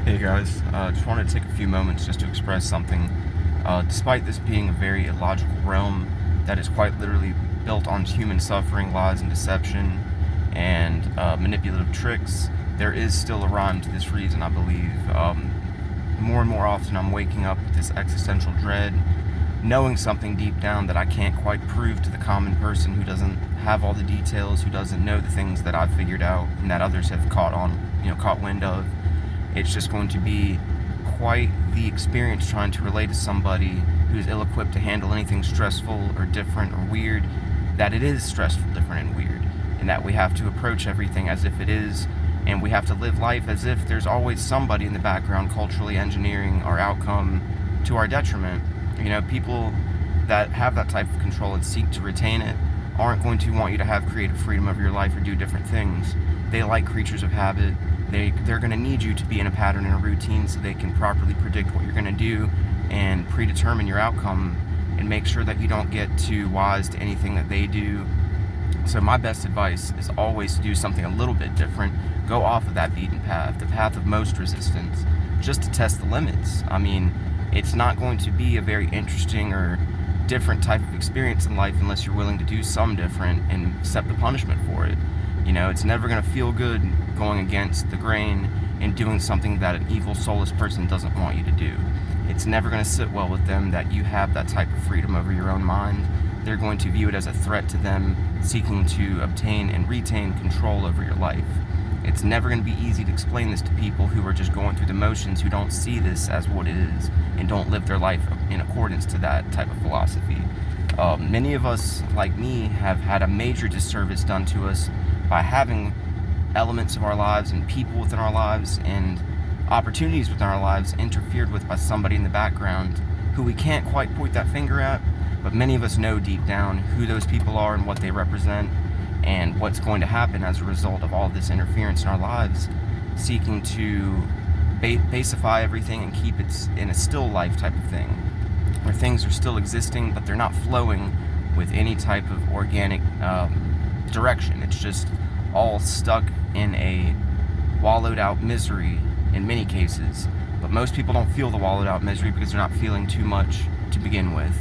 Hey guys, just wanted to take a few moments just to express something. Despite this being a very illogical realm that is quite literally built on human suffering, lies, and deception, and manipulative tricks, there is still a rhyme to this reason, I believe. More and more often, I'm waking up with this existential dread, knowing something deep down that I can't quite prove to the common person who doesn't have all the details, who doesn't know the things that I've figured out and that others have caught wind of. It's just going to be quite the experience trying to relate to somebody who's ill-equipped to handle anything stressful or different or weird, that it is stressful, different, and weird, and that we have to approach everything as if it is, and we have to live life as if there's always somebody in the background culturally engineering our outcome to our detriment. People that have that type of control and seek to retain it aren't going to want you to have creative freedom of your life or do different things. They like creatures of habit. They're going to need you to be in a pattern and a routine so they can properly predict what you're going to do and predetermine your outcome and make sure that you don't get too wise to anything that they do. So my best advice is always to do something a little bit different. Go off of that beaten path, the path of most resistance, just to test the limits. I mean, it's not going to be a very interesting or different type of experience in life unless you're willing to do some different and accept the punishment for it. It's never going to feel good going against the grain and doing something that an evil, soulless person doesn't want you to do. It's never going to sit well with them that you have that type of freedom over your own mind. They're going to view it as a threat to them seeking to obtain and retain control over your life. It's never going to be easy to explain this to people who are just going through the motions, who don't see this as what it is and don't live their life in accordance to that type of philosophy. Many of us, like me, have had a major disservice done to us by having elements of our lives and people within our lives and opportunities within our lives interfered with by somebody in the background who we can't quite point that finger at, but many of us know deep down who those people are and what they represent and what's going to happen as a result of all this interference in our lives, seeking to basify everything and keep it in a still life type of thing, where things are still existing but they're not flowing with any type of organic direction. It's just all stuck in a wallowed out misery in many cases, but most people don't feel the wallowed out misery because they're not feeling too much to begin with.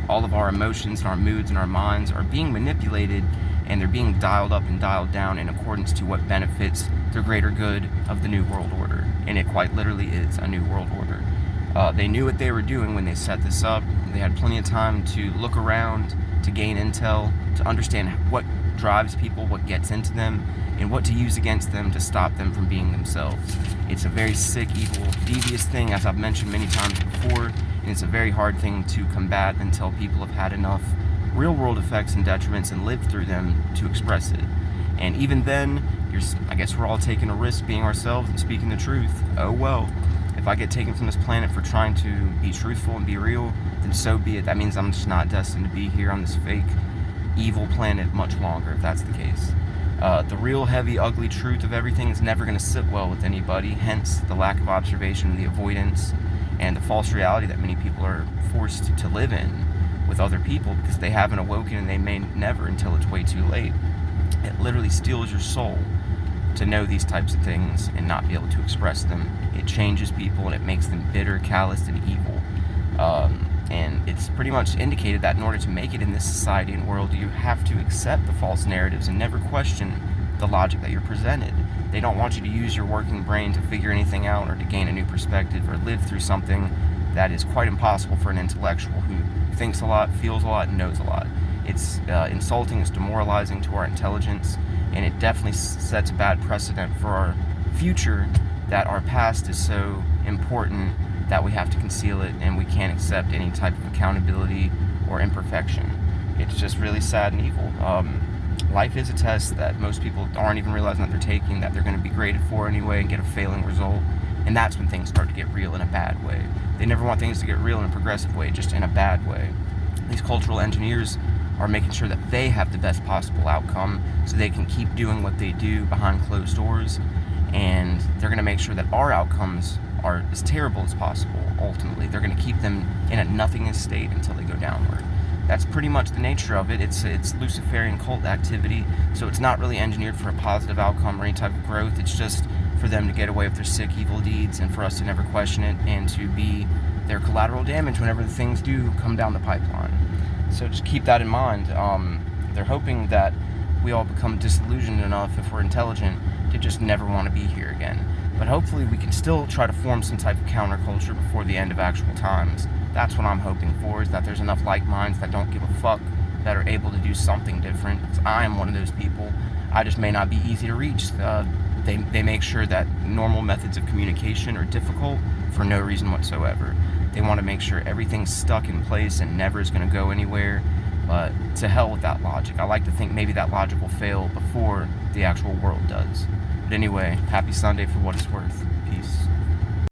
All of our emotions and our moods and our minds are being manipulated, and they're being dialed up and dialed down in accordance to what benefits the greater good of the New World Order, and it quite literally is a New World Order. They knew what they were doing when they set this up. They had plenty of time to look around, to gain intel, to understand what drives people, what gets into them, and what to use against them to stop them from being themselves. It's a very sick, evil, devious thing, as I've mentioned many times before, and it's a very hard thing to combat until people have had enough real-world effects and detriments and lived through them to express it. And even then, I guess we're all taking a risk being ourselves and speaking the truth. Oh well. If I get taken from this planet for trying to be truthful and be real, then so be it. That means I'm just not destined to be here on this fake, evil planet much longer, if that's the case. The real heavy, ugly truth of everything is never going to sit well with anybody, hence the lack of observation, the avoidance, and the false reality that many people are forced to live in with other people because they haven't awoken, and they may never until it's way too late. It literally steals your soul to know these types of things and not be able to express them. It changes people and it makes them bitter, calloused, and evil. And it's pretty much indicated that in order to make it in this society and world, you have to accept the false narratives and never question the logic that you're presented. They don't want you to use your working brain to figure anything out or to gain a new perspective or live through something that is quite impossible for an intellectual who thinks a lot, feels a lot, and knows a lot. It's insulting, it's demoralizing to our intelligence, and it definitely sets a bad precedent for our future, that our past is so important that we have to conceal it and we can't accept any type of accountability or imperfection. It's just really sad and evil. Life is a test that most people aren't even realizing that they're taking, that they're going to be graded for anyway and get a failing result, and that's when things start to get real in a bad way. They never want things to get real in a progressive way, just in a bad way. These cultural engineers are making sure that they have the best possible outcome so they can keep doing what they do behind closed doors, and they're going to make sure that our outcomes are as terrible as possible. Ultimately, they're going to keep them in a nothingness state until they go downward. That's pretty much the nature of it. It's Luciferian cult activity, so it's not really engineered for a positive outcome or any type of growth. It's just for them to get away with their sick, evil deeds, and for us to never question it, and to be their collateral damage whenever the things do come down the pipeline. So just keep that in mind. They're hoping that we all become disillusioned enough, if we're intelligent, to just never want to be here again. But hopefully we can still try to form some type of counterculture before the end of actual times. That's what I'm hoping for, is that there's enough like minds that don't give a fuck, that are able to do something different. I am one of those people. I just may not be easy to reach. They make sure that normal methods of communication are difficult for no reason whatsoever. They want to make sure everything's stuck in place and never is going to go anywhere. But to hell with that logic. I like to think maybe that logic will fail before the actual world does. But anyway, happy Sunday for what it's worth. Peace.